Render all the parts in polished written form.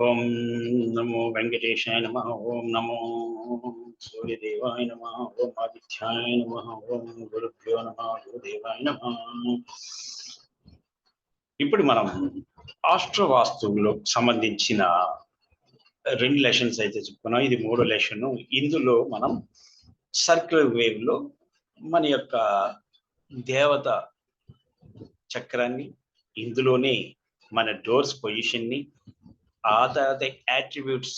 ఓం నమో వెంకటేశాయ నమః. ఓం నమో సూర్యదేవాయ నమః. ఓం ఆదిత్యాయ నమః. ఓం గురుభ్యో నమః. గురుదేవాయ నమః. ఇప్పుడు మనం ఆస్ట్రోవాస్తువులో సంబంధించిన 2 లెసన్స్ అయితే చెప్పుకున్నాం. ఇది 3వ లెసన్. ఇందులో మనం సర్క్యులర్ వేవ్ లో మన యొక్క దేవత చక్రాన్ని, ఇందులోనే మన డోర్స్ పొజిషన్ ని, ఆ తర్వాత యాట్రిబ్యూట్స్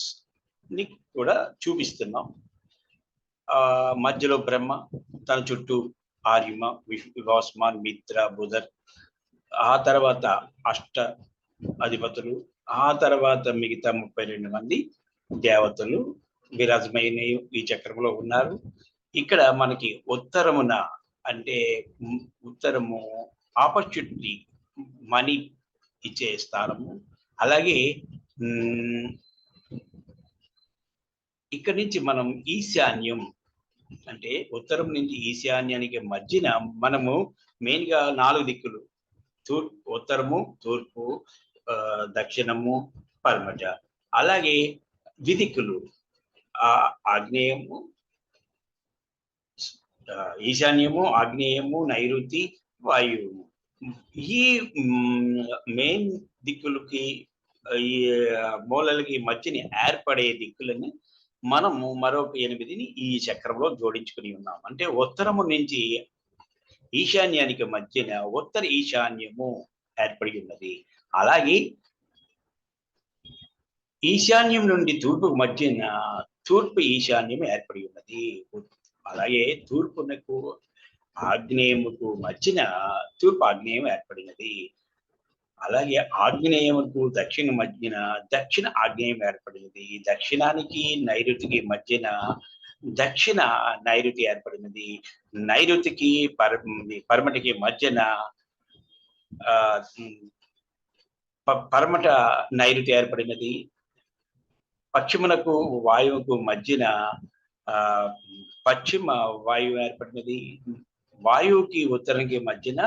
ని కూడా చూపిస్తున్నాం. మధ్యలో బ్రహ్మ, తన చుట్టూ ఆర్యమ, వివాస్మాన్, మిత్ర, బుధర్, ఆ తర్వాత అష్ట అధిపతులు, ఆ తర్వాత మిగతా 32 మంది దేవతలు విరాజమైన ఈ చక్రంలో ఉన్నారు. ఇక్కడ మనకి ఉత్తరమున అంటే ఉత్తరము ఆపర్చునిటీ, మనీ ఇచ్చే స్థానము. అలాగే ఇక్కడి నుంచి మనం ఈశాన్యం అంటే ఉత్తరం నుంచి ఈశాన్యానికి మధ్యన మనము మెయిన్ గా 4 దిక్కులు, ఉత్తరము, తూర్పు, దక్షిణము, పడమట. అలాగే ద్విదిక్కులు, ఆగ్నేయము, ఈశాన్యము, ఆగ్నేయము, నైరుతి, వాయువు. ఈ మెయిన్ దిక్కులకి, ఈ మూలలకి మధ్యని ఏర్పడే దిక్కులని మనము మరొక 8ని ఈ చక్రంలో జోడించుకుని ఉన్నాం. అంటే ఉత్తరము నుంచి ఈశాన్యానికి మధ్యన ఉత్తర ఈశాన్యము ఏర్పడి ఉన్నది. అలాగే ఈశాన్యం నుండి తూర్పు మధ్యన తూర్పు ఈశాన్యం ఏర్పడి ఉన్నది. అలాగే తూర్పునకు ఆగ్నేయముకు మధ్యన తూర్పు ఆగ్నేయం ఏర్పడినది. అలాగే ఆగ్నేయముకు దక్షిణ మధ్యన దక్షిణ ఆగ్నేయం ఏర్పడినది. దక్షిణానికి నైరుతికి మధ్యన దక్షిణ నైరుతి ఏర్పడినది. నైరుతికి పరమటికి మధ్యన పరమట నైరుతి ఏర్పడినది. పశ్చిమనకు వాయువుకు మధ్యన పశ్చిమ వాయువు ఏర్పడినది. వాయువుకి ఉత్తరానికి మధ్యన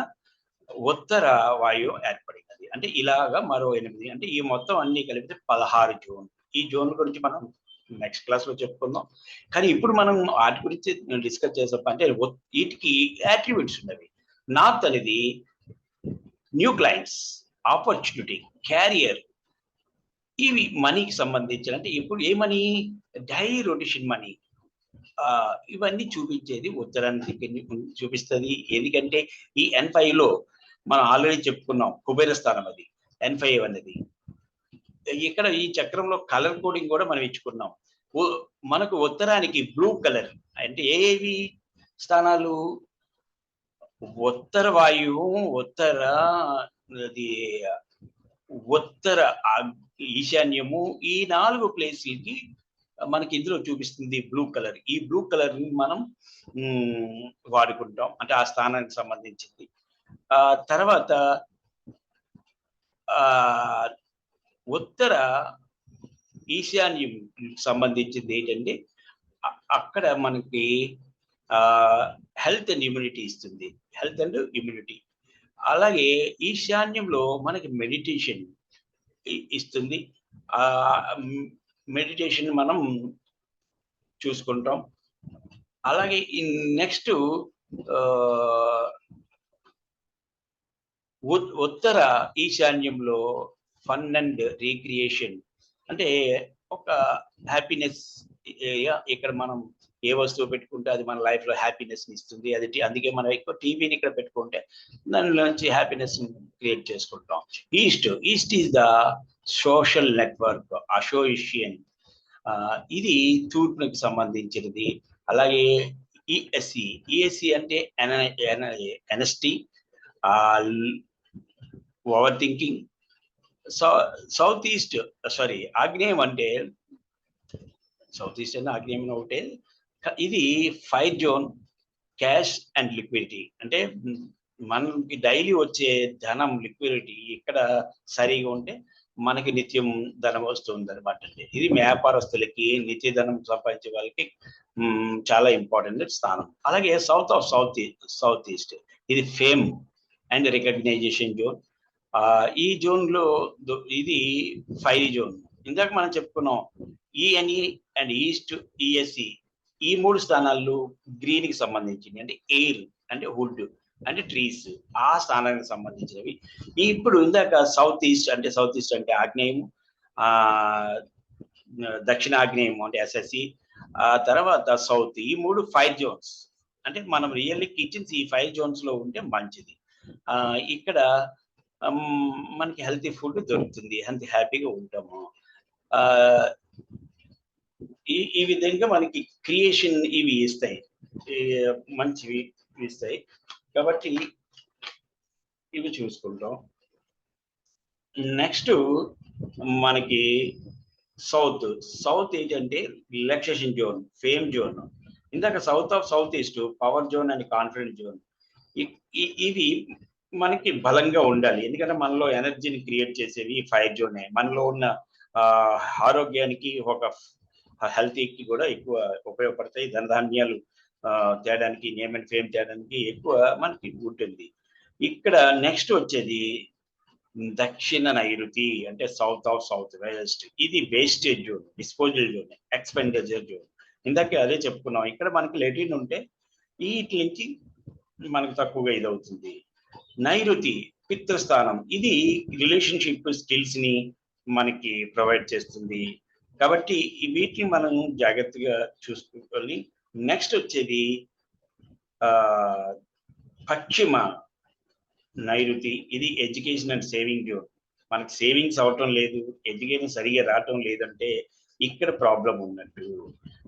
ఉత్తర వాయువు ఏర్పడినది. అంటే ఇలాగా మరో 8. అంటే ఈ మొత్తం అన్ని కలిపితే 16 జోన్. ఈ జోన్ గురించి మనం నెక్స్ట్ క్లాస్ లో చెప్పుకుందాం. కానీ ఇప్పుడు మనం వాటి గురించి డిస్కస్ చేసాం. అంటే వీటికి యాట్రిబ్యూట్స్ ఉన్నవి. నార్త్ అనేది న్యూ క్లయింట్స్, ఆపర్చునిటీ, క్యారియర్. ఇవి మనీకి సంబంధించిన, అంటే ఇప్పుడు ఏ మనీ, డైలీ రొటేషన్ మనీ, ఇవన్నీ చూపించేది ఉత్తరానికి చూపిస్తుంది. ఎందుకంటే ఈ N5 లో మనం ఆల్రెడీ చెప్పుకున్నాం, కుబేర స్థానం అది N5 అనేది. ఇక్కడ ఈ చక్రంలో కలర్ కోడింగ్ కూడా మనం ఇచ్చుకున్నాం. మనకు ఉత్తరానికి బ్లూ కలర్ అంటే ఏవి స్థానాలు? ఉత్తర వాయువు, ఉత్తర ఈశాన్యము, ఈ 4 ప్లేస్లకి మనకి ఇందులో చూపిస్తుంది బ్లూ కలర్. ఈ బ్లూ కలర్ ని మనం వాడుకుంటాం, అంటే ఆ స్థానానికి సంబంధించింది. తర్వాత ఉత్తర ఈశాన్యం సంబంధించింది ఏంటంటే అక్కడ మనకి హెల్త్ అండ్ ఇమ్యూనిటీ ఇస్తుంది. Health and immunity. అలాగే ఈశాన్యంలో మనకి మెడిటేషన్ ఇస్తుంది. మెడిటేషన్ మనం చూసుకుంటాం. అలాగే నెక్స్ట్ ఉత్తర ఈశాన్యంలో ఫన్ అండ్ రీక్రియేషన్, అంటే ఒక హ్యాపీనెస్ ఏరియా. ఇక్కడ మనం ఏ వస్తువు పెట్టుకుంటే అది మన లైఫ్ లో హ్యాపీనెస్ ఇస్తుంది. అది అందుకే మనం ఎక్కువ టీవీని ఇక్కడ పెట్టుకుంటే దానిలోంచి హ్యాపీనెస్ క్రియేట్ చేసుకుంటాం. East is the social network, association. ఇది తూర్పునికి సంబంధించినది. అలాగే ఈఎస్సి అంటే ఎనస్టీ, ఓవర్ థింకింగ్. సౌత్ ఈస్ట్ ఆగ్నేయం అంటే సౌత్ ఈస్ట్ అంటే ఆగ్నేయం ఒకటే. ఇది fire zone, cash and liquidity. అంటే మనకి డైలీ వచ్చే ధనం, లిక్విడిటీ ఇక్కడ సరిగా ఉంటే మనకి నిత్యం ధనం వస్తుంది అనమాట. ఇది వ్యాపారస్తులకి, నిత్య ధనం సంపాదించే వాళ్ళకి చాలా ఇంపార్టెంట్ స్థానం. అలాగే సౌత్ ఈస్ట్ ఇది ఫేమ్ అండ్ రికగ్నైజేషన్ జోన్. ఈ జోన్ లో ఇది ఫైర్ జోన్. ఇందాక మనం చెప్పుకున్నాం ఈఎన్ఈ అండ్ ఈస్ట్ ఈఎస్ఈ ఈ 3 స్థానాలు గ్రీన్ కి సంబంధించింది. అంటే ఎయిర్ అంటే వుడ్ అంటే ట్రీస్ ఆ స్థానానికి సంబంధించినవి. ఇప్పుడు ఇందాక సౌత్ ఈస్ట్ అంటే ఆగ్నేయం, ఆ దక్షిణ ఆగ్నేయం అంటే ఎస్ఎస్సి, ఆ తర్వాత సౌత్, ఈ 3 ఫైర్ జోన్స్. అంటే మనం రియల్లీ కిచెన్స్ ఈ ఫైర్ జోన్స్ లో ఉంటే మంచిది. ఇక్కడ మనకి హెల్తీ ఫుడ్ దొరుకుతుంది, హెల్తీ హ్యాపీగా ఉంటాము. ఈ విధంగా మనకి క్రియేషన్ ఇవి ఇస్తాయి, మంచివి ఇస్తాయి. కాబట్టి ఇవి చూసుకుంటాం. నెక్స్ట్ మనకి సౌత్ ఏంటంటే రిలాక్సేషన్ జోన్, ఫేమ్ జోన్. ఇందాక south east power zone and confident zone. ఇవి మనకి బలంగా ఉండాలి, ఎందుకంటే మనలో ఎనర్జీని క్రియేట్ చేసేవి ఫైర్ జోనే. మనలో ఉన్న ఆరోగ్యానికి, ఒక హెల్తీకి కూడా ఎక్కువ ఉపయోగపడతాయి. ధనధాన్యాలు తేడానికి, నేమ్ అండ్ ఫేమ్ తేడానికి ఎక్కువ మనకి ఉంటుంది. ఇక్కడ నెక్స్ట్ వచ్చేది దక్షిణ నైరుతి అంటే సౌత్ వెస్ట్. ఇది wastage zone, disposal zone, expenditure zone. ఇందాక అదే చెప్పుకున్నాం. ఇక్కడ మనకి లెటిన్ ఉంటే వీటి నుంచి మనకు తక్కువగా ఇదవుతుంది. నైరుతి పితృస్థానం, ఇది రిలేషన్షిప్ స్కిల్స్ ని మనకి ప్రొవైడ్ చేస్తుంది. కాబట్టి వీటిని మనం జాగ్రత్తగా చూసుకోవాలి. నెక్స్ట్ వచ్చేది పశ్చిమ నైరుతి, ఇది ఎడ్యుకేషన్ అండ్ సేవింగ్ జోన్. మనకి సేవింగ్స్ అవటం లేదు, ఎడ్యుకేషన్ సరిగా రావటం లేదంటే ఇక్కడ ప్రాబ్లం ఉన్నట్టు.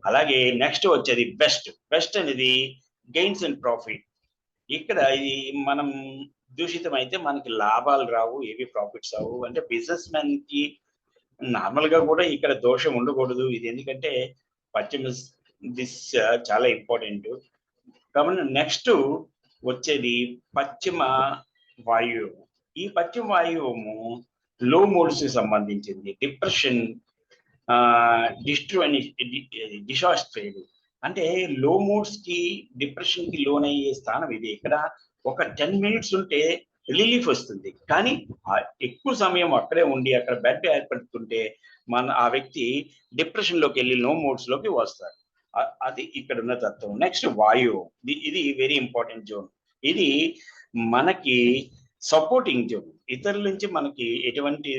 అలాగే నెక్స్ట్ వచ్చేది వెస్ట్ అనేది గెయిన్స్ అండ్ ప్రాఫిట్. ఇక్కడ ఇది మనం దూషితం అయితే మనకి లాభాలు రావు, ఏవి ప్రాఫిట్స్ అవు. అంటే బిజినెస్ మ్యాన్ కి నార్మల్ గా కూడా ఇక్కడ దోషం ఉండకూడదు. ఇది ఎందుకంటే పశ్చిమ దిశ చాలా ఇంపార్టెంట్. కాబట్టి నెక్స్ట్ వచ్చేది పశ్చిమ వాయువు. ఈ పశ్చిమ వాయువు లో మూడ్స్ కి సంబంధించింది. డిప్రెషన్, డిసాస్ట్రేట్ అంటే లో మూడ్స్ కి, డిప్రెషన్ కి లోనయ్యే స్థానం ఇది. ఇక్కడ ఒక 10 minutes ఉంటే రిలీఫ్ వస్తుంది, కానీ ఎక్కువ సమయం అక్కడే ఉండి అక్కడ బెడ్ ఏర్పడుతుంటే ఆ వ్యక్తి డిప్రెషన్ లోకి వెళ్ళి లో మూడ్స్ లోకి వస్తారు. అది ఇక్కడ ఉన్న తత్వం. నెక్స్ట్ వాయువు, ఇది వెరీ ఇంపార్టెంట్ జోన్. ఇది మనకి సపోర్టింగ్ జోన్. ఇతరుల నుంచి మనకి ఎటువంటి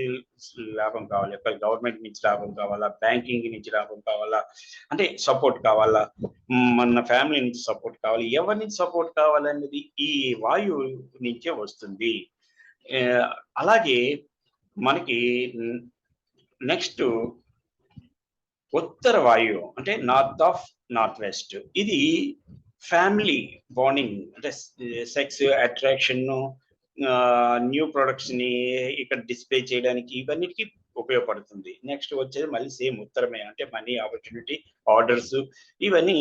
లాభం కావాలి, గవర్నమెంట్ నుంచి లాభం కావాలా, బ్యాంకింగ్ నుంచి లాభం కావాలా, అంటే సపోర్ట్ కావాలా, మన ఫ్యామిలీ నుంచి సపోర్ట్ కావాలి, ఎవరి నుంచి సపోర్ట్ కావాలనేది ఈ వాయువు నుంచే వస్తుంది. అలాగే మనకి నెక్స్ట్ ఉత్తర వాయువు అంటే నార్త్ వెస్ట్. ఇది ఫ్యామిలీ బాండింగ్, అంటే సెక్స్ అట్రాక్షన్, న్యూ ప్రొడక్ట్స్ ని ఇక్కడ డిస్ప్లే చేయడానికి, ఇవన్నిటికి ఉపయోగపడుతుంది. నెక్స్ట్ వచ్చేది మళ్ళీ సేమ్ ఉత్తరమే, అంటే మనీ, ఆపర్చునిటీ, ఆర్డర్స్, ఇవన్నీ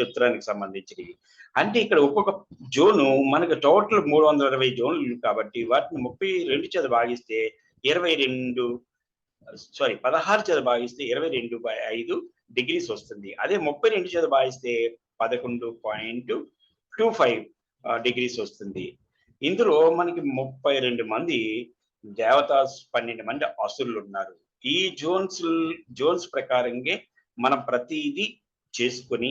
ఉత్తరానికి సంబంధించినవి. అంటే ఇక్కడ ఒక్కొక్క జోను మనకు టోటల్ 320 జోన్లు కాబట్టి వాటిని 32 చేత భాగిస్తే 16 చేత భాగిస్తే 22/5 డిగ్రీస్ వస్తుంది. అదే 32 చేత భాగిస్తే 11.25 డిగ్రీస్ వస్తుంది. ఇందులో మనకి 32 మంది దేవతాస్, 12 మంది అసురులు ఉన్నారు. ఈ జోన్స్ ప్రకారంగా మనం ప్రతిదీ చేసుకొని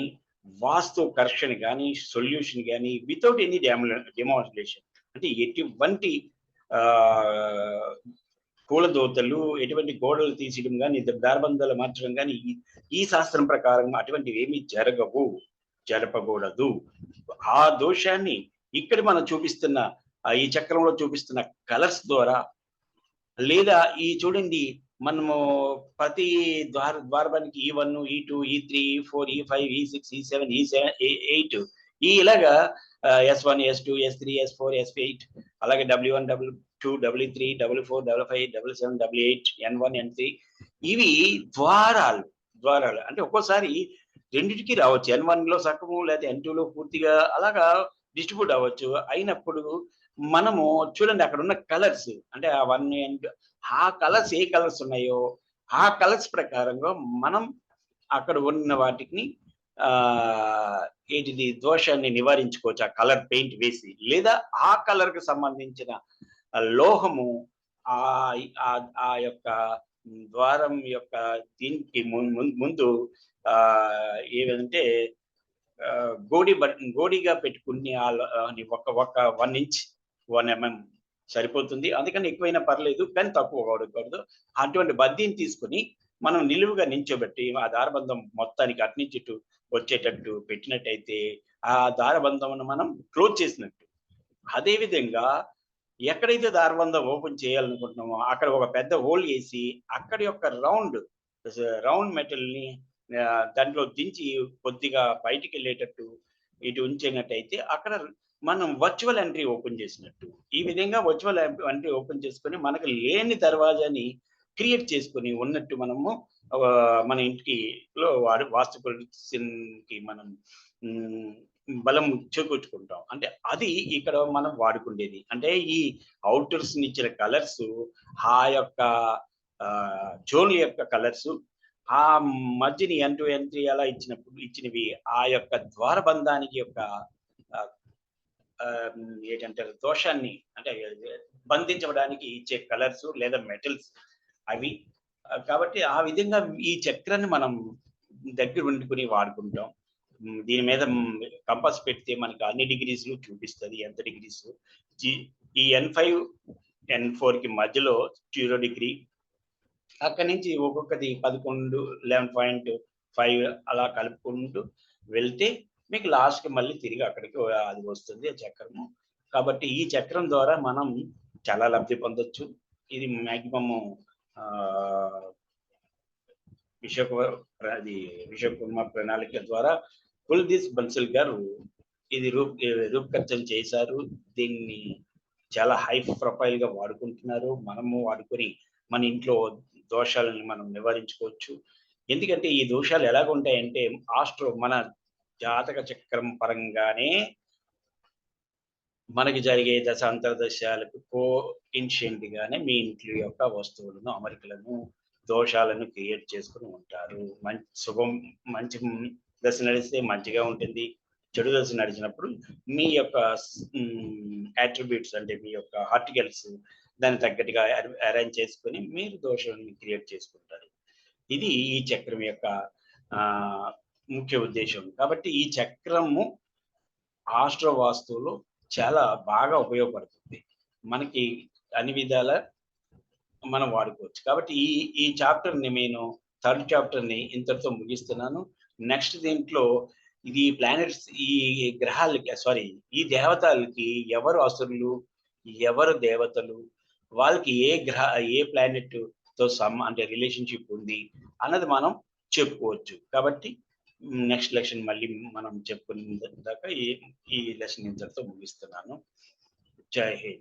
వాస్తు కరెక్షన్ కానీ, సొల్యూషన్ కానీ, వితౌట్ ఎనీ డెమాన్స్ట్రేషన్, అంటే ఎటువంటి కూలదోతలు, ఎటువంటి గోడలు తీసేయడం కానీ, దారబంధాలు మార్చడం కానీ, ఈ శాస్త్రం ప్రకారం అటువంటివి ఏమీ జరపకూడదు. ఆ దోషాన్ని ఇక్కడ మనం చూపిస్తున్న ఈ చక్రంలో చూపిస్తున్న కలర్స్ ద్వారా, లేదా ఈ చూడండి మనము ప్రతి ద్వారబానికి E1, E2, E3, E4, E5, E6, E7, E8 ఇలాగా S1, S2, S3, S4, S8, అలాగే W1, W2, W3, W4, W5, W7, W8, N1, N3. ఇవి ద్వారాలు. అంటే ఒక్కోసారి రెండింటికి రావచ్చు. N1 లో సగము లేదా N2 లో పూర్తిగా అలాగా డిస్ట్రిబ్యూట్ అవ్వచ్చు. అయినప్పుడు మనము చూడండి అక్కడ ఉన్న కలర్స్, అంటే ఆ 1 and ఆ కలర్స్ ఏ కలర్స్ ఉన్నాయో ఆ కలర్స్ ప్రకారంగా మనం అక్కడ ఉన్న వాటిని ఏంటిది దోషాన్ని నివారించుకోవచ్చు ఆ కలర్ పెయింట్ వేసి. లేదా ఆ కలర్ కి సంబంధించిన లోహము ఆ యొక్క ద్వారం యొక్క దీనికి ముందు ఏదంటే గోడిగా పెట్టుకుని ఒక 1 ఇంచ్ 1 mm సరిపోతుంది. అందుకని ఎక్కువైనా పర్లేదు, కానీ తక్కువ వాడకూడదు. అటువంటి బద్దీని తీసుకొని మనం నిలువుగా నించోబెట్టి ఆ దారబంధం మొత్తానికి అటు నుంచి ఇటు వచ్చేటట్టు పెట్టినట్టయితే ఆ దారబంధమును మనం క్లోజ్ చేసినట్టు. అదే విధంగా ఎక్కడైతే దారబంధం ఓపెన్ చేయాలనుకుంటున్నామో అక్కడ ఒక పెద్ద హోల్ వేసి అక్కడ యొక్క రౌండ్ మెటల్‌ని దాంట్లో దించి కొద్దిగా బయటికెళ్ళేటట్టు ఇటు ఉంచినట్టయితే అక్కడ మనం వర్చువల్ ఎంట్రీ ఓపెన్ చేసినట్టు. ఈ విధంగా వర్చువల్ ఎంట్రీ ఓపెన్ చేసుకొని మనకు లేని దర్వాజాని క్రియేట్ చేసుకొని ఉన్నట్టు మనము మన ఇంటికి వాస్తు ప్రొటెక్షన్‌కి మనం బలం చేకూర్చుకుంటాం. అంటే అది ఇక్కడ మనం వాడుకునేది. అంటే ఈ ఔటర్స్‌ని ఇచ్చిన కలర్స్ ఆ యొక్క జోన్ యొక్క కలర్స్ ఆ మధ్యని ఎండ్ టు ఎంట్రీ అలా ఇచ్చినవి ఆ యొక్క ద్వారబంధానికి యొక్క ఏంటంటారు దోషాన్ని అంటే బంధించడానికి ఇచ్చే కలర్స్ లేదా మెటల్స్ అవి. కాబట్టి ఆ విధంగా ఈ చక్రాన్ని మనం దగ్గర ఉండుకొని వాడుకుంటాం. దీని మీద కంపాస్ పెడితే మనకి అన్ని డిగ్రీస్‌లు చూపిస్తది. ఎంత డిగ్రీస్. ఈ N5, N4కి మధ్యలో 0 డిగ్రీ. అక్కడి నుంచి ఒక్కొక్కటి 11, 11.5 అలా కలుపుకుంటూ వెళ్తే మీకు లాస్ట్‌కి మళ్ళీ తిరిగి అక్కడికి అది వస్తుంది ఆ చక్రము. కాబట్టి ఈ చక్రం ద్వారా మనం చాలా లబ్ధి పొందొచ్చు. ఇది మాక్సిమమ్ విశ్వకర్మ ప్రణాళిక ద్వారా కుల్దీప్ బన్సల్ గారు ఇది రూపకల్పన చేశారు. దీన్ని చాలా హై ప్రొఫైల్ గా వాడుకుంటున్నారు. మనము వాడుకొని మన ఇంట్లో దోషాలను మనం నివారించుకోవచ్చు. ఎందుకంటే ఈ దోషాలు ఎలాగుంటాయంటే మన జాతక చక్రం పరంగానే మనకి జరిగే దశాంతర్దశాలకు కోఇన్సిడెంట్ గానే మీ ఇంట్లో యొక్క వస్తువులను అమరికలను దోషాలను క్రియేట్ చేసుకుని ఉంటారు. మంచి దశ నడిస్తే మంచిగా ఉంటుంది. చెడు దశ నడిచినప్పుడు మీ యొక్క అట్రిబ్యూట్స్ అంటే మీ యొక్క ఆర్టికల్స్ దానికి తగ్గట్టుగా అరేంజ్ చేసుకొని మీరు దోషాలను క్రియేట్ చేసుకుంటారు. ఇది ఈ చక్రం యొక్క ముఖ్య ఉద్దేశం. కాబట్టి ఈ చక్రము ఆస్ట్రో వాస్తువులో చాలా బాగా ఉపయోగపడుతుంది. మనకి అన్ని విధాల మనం వాడుకోవచ్చు. కాబట్టి ఈ చాప్టర్‌ని నేను థర్డ్ చాప్టర్‌ని ఇంతటితో ముగిస్తున్నాను. నెక్స్ట్ దీంట్లో ఇది ప్లానెట్స్ ఈ గ్రహాలకి ఈ దేవతలకి ఎవరు అసురులు, ఎవరు దేవతలు, వాళ్ళకి ఏ ప్లానెట్‌తో అంటే రిలేషన్‌షిప్ ఉంది అన్నది మనం చెప్పుకోవచ్చు. కాబట్టి నెక్స్ట్ లెసన్ మళ్ళీ మనం చెప్పుకునే దాకా ఈ లెసన్ ఇంతటితో ముగిస్తున్నాను. జై హింద్.